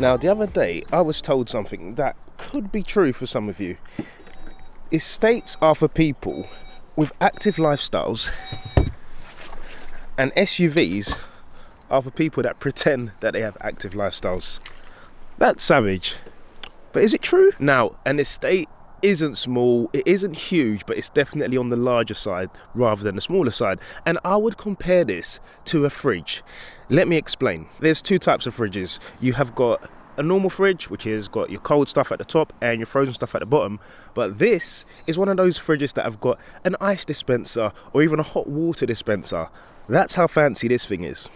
Now, the other day, I was told something that could be true for some of you. Estates are for people with active lifestyles, and SUVs are for people that pretend that they have active lifestyles. That's savage. But is it true? Now, an estate isn't small, it isn't huge, but it's definitely on the larger side rather than the smaller side. And I would compare this to a fridge. Let me explain. There's two types of fridges. You have got a normal fridge, which has got your cold stuff at the top and your frozen stuff at the bottom. But this is one of those fridges that have got an ice dispenser or even a hot water dispenser. That's how fancy this thing is.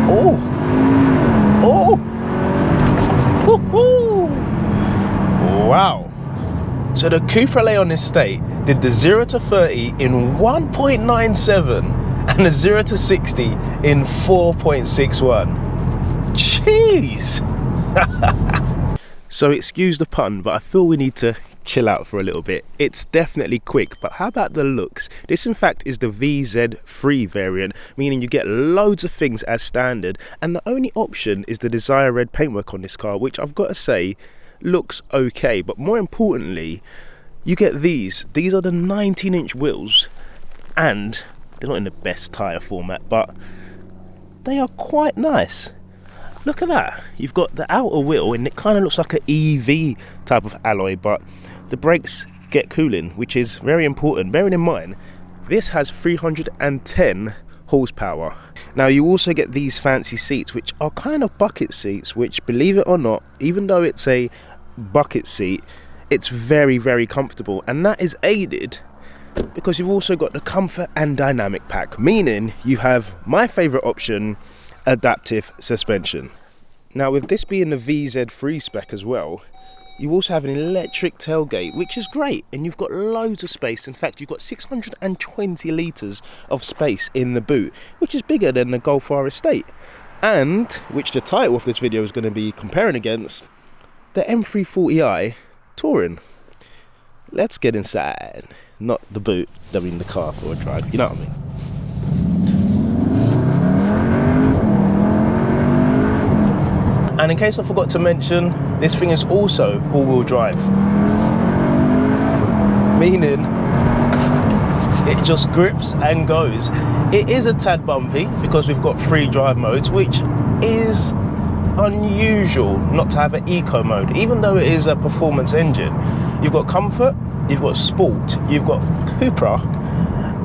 Oh! Oh! Woo-hoo! Wow. So the Cupra Leon Estate did the 0 to 30 in 1.97 and the 0 to 60 in 4.61. Jeez. So excuse the pun, but I feel we need to chill out for a little bit. It's definitely quick, but how about the looks? This in fact is the VZ3 variant, meaning you get loads of things as standard, and the only option is the Desire Red paintwork on this car, which I've got to say looks okay. But more importantly, you get these are the 19-inch wheels, and they're not in the best tyre format, but they are quite nice. Look at that. You've got the outer wheel and it kind of looks like an EV type of alloy, but the brakes get cooling, which is very important. Bearing in mind, this has 310 horsepower. Now you also get these fancy seats, which are kind of bucket seats, which, believe it or not, even though it's a bucket seat, it's very, very comfortable. And that is aided because you've also got the comfort and dynamic pack, meaning you have my favorite option, adaptive suspension. Now, with this being the VZ3 spec as well, you also have an electric tailgate, which is great, and you've got loads of space. In fact, you've got 620 litres of space in the boot, which is bigger than the Golf R Estate, and which the title of this video is going to be comparing against, the M340i Touring. Let's get inside. Not the boot, I mean the car for a drive, you know what I mean. And in case I forgot to mention, this thing is also all-wheel drive, meaning it just grips and goes. It is a tad bumpy because we've got 3 drive modes, which is unusual not to have an eco mode, even though it is a performance engine. You've got comfort, you've got sport, you've got Cupra,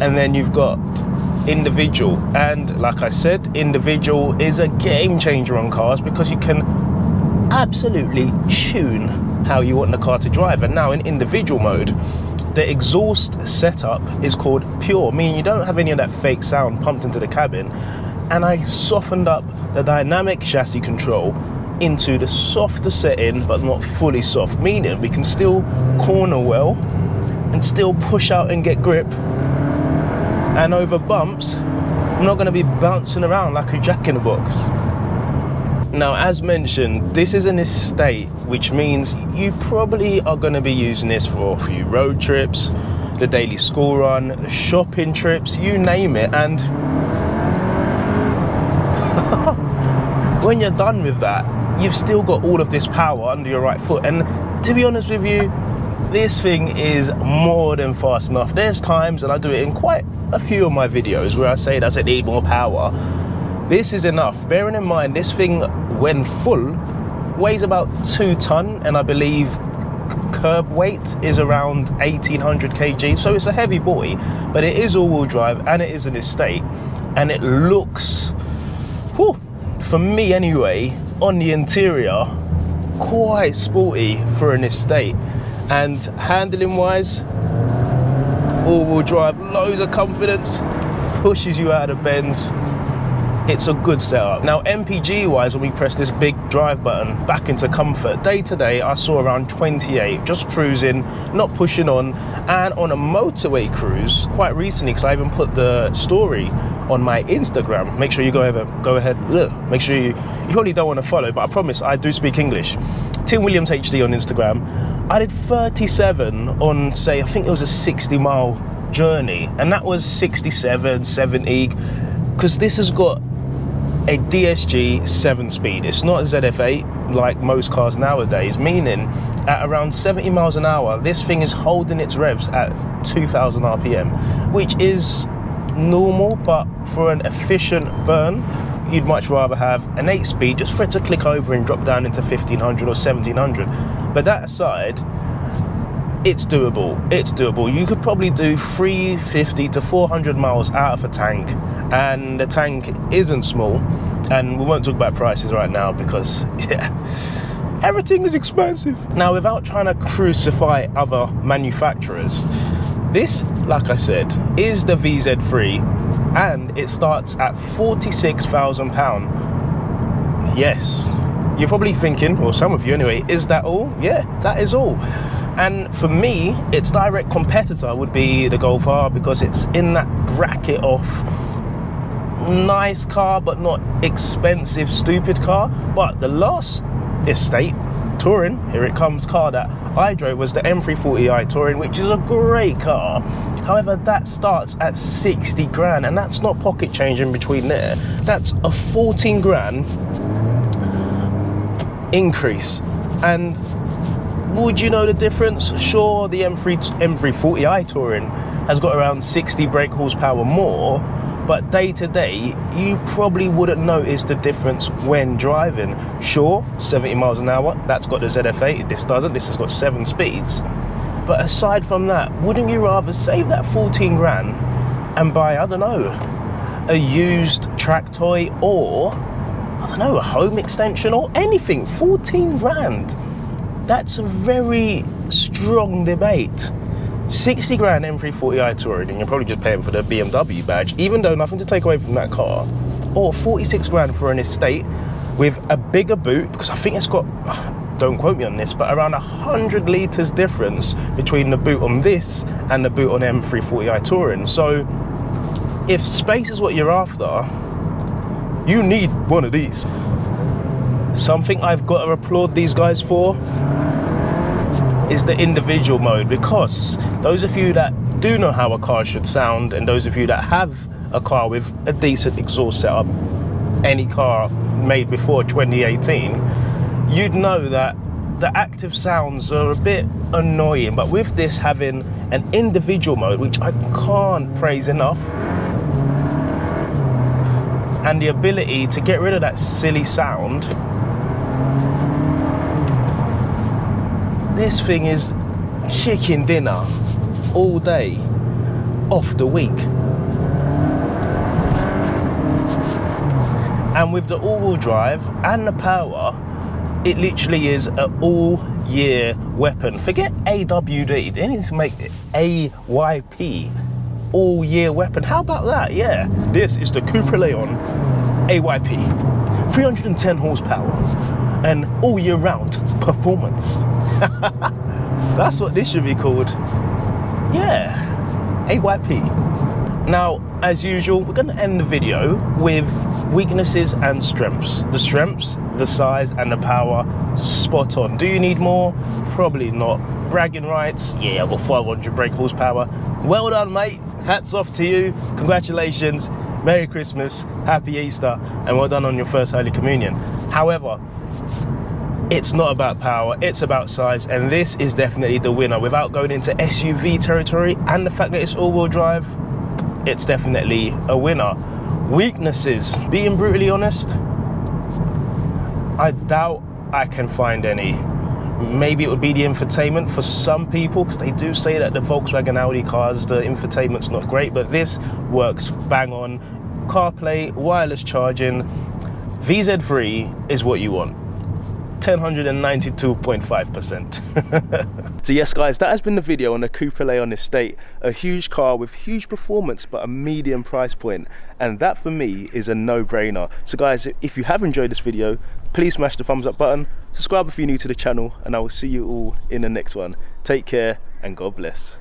and then you've got individual. And like I said, individual is a game changer on cars because you can absolutely tune how you want the car to drive. And now in individual mode, the exhaust setup is called pure, meaning you don't have any of that fake sound pumped into the cabin. And I softened up the dynamic chassis control into the softer setting, but not fully soft, meaning we can still corner well and still push out and get grip. And over bumps, I'm not going to be bouncing around like a jack-in-the-box. Now, as mentioned, this is an estate, which means you probably are going to be using this for a few road trips, the daily school run, the shopping trips, you name it. And when you're done with that, you've still got all of this power under your right foot. And to be honest with you, this thing is more than fast enough. There's times, and I do it in quite a few of my videos, where I say, does it need more power? This is enough. Bearing in mind, this thing, when full, weighs about 2 ton, and I believe curb weight is around 1800 kg, so it's a heavy boy, but it is all-wheel drive and it is an estate, and it looks, whew, for me anyway, on the interior, quite sporty for an estate. And handling wise, all-wheel drive, loads of confidence, pushes you out of bends. It's a good setup. Now, MPG wise, when we press this big drive button back into comfort, day to day I saw around 28, just cruising, not pushing on. And on a motorway cruise quite recently, because I even put the story on my Instagram, make sure you go ahead, make sure you probably don't want to follow, but I promise I do speak English. Tim Williams HD on Instagram. I did 37 on, say, I think it was a 60-mile journey, and that was 67, 70, because this has got a DSG 7-speed. It's not a ZF8 like most cars nowadays, meaning at around 70 miles an hour, this thing is holding its revs at 2000 RPM, which is normal, but for an efficient burn, you'd much rather have an 8-speed just for it to click over and drop down into 1500 or 1700. But that aside, it's doable. It's doable. You could probably do 350 to 400 miles out of a tank, and the tank isn't small. And we won't talk about prices right now because, yeah, everything is expensive. Now, without trying to crucify other manufacturers, this, like I said, is the VZ3, and it starts at £46,000. Yes, you're probably thinking, or some of you anyway, is that all? Yeah, that is all. And for me, its direct competitor would be the Golf R, because it's in that bracket of nice car but not expensive stupid car. But the last estate touring, here it comes, car that I drove was the M340i Touring, which is a great car. However, that starts at 60 grand, and that's not pocket change in between there. That's a 14 grand increase. And would you know the difference? Sure, the M340i Touring has got around 60 brake horsepower more, but day to day, you probably wouldn't notice the difference when driving. Sure, 70 miles an hour, that's got the ZF8, this doesn't, this has got 7 speeds. But aside from that, wouldn't you rather save that 14 grand and buy, I don't know, a used track toy, or, I don't know, a home extension or anything? 14 grand. That's a very strong debate. 60 grand M340i Touring, and you're probably just paying for the BMW badge, even though nothing to take away from that car. Or 46 grand for an estate with a bigger boot, because I think it's got, don't quote me on this, but around 100 litres difference between the boot on this and the boot on M340i Touring. So if space is what you're after, you need one of these. Something I've got to applaud these guys for is the individual mode, because those of you that do know how a car should sound, and those of you that have a car with a decent exhaust setup, any car made before 2018, you'd know that the active sounds are a bit annoying. But with this having an individual mode, which I can't praise enough, and the ability to get rid of that silly sound, this thing is chicken dinner all day off the week. And with the all-wheel drive and the power, it literally is an all-year weapon. Forget AWD, they need to make it AYP, all-year weapon. How about that? Yeah, this is the Cupra Leon AYP, 310 horsepower and all-year round performance. That's what this should be called. Yeah, AYP. Now, as usual, we're going to end the video with weaknesses and strengths. The strengths, the size and the power, spot on. Do you need more? Probably not. Bragging rights, yeah, I've got 500 brake horsepower. Well done, mate. Hats off to you. Congratulations. Merry Christmas, Happy Easter, and well done on your first Holy Communion. However, it's not about power, it's about size, and this is definitely the winner. Without going into SUV territory and the fact that it's all-wheel drive, it's definitely a winner. Weaknesses, being brutally honest, I doubt I can find any. Maybe it would be the infotainment for some people, because they do say that the Volkswagen Audi cars, the infotainment's not great, but this works bang on. CarPlay, wireless charging, VZ3 is what you want. 192.5%. So yes guys, that has been the video on the Cupra Leon Estate, a huge car with huge performance but a medium price point, and that for me is a no-brainer. So guys, if you have enjoyed this video, please smash the thumbs up button, subscribe if you're new to the channel, and I will see you all in the next one. Take care and God bless.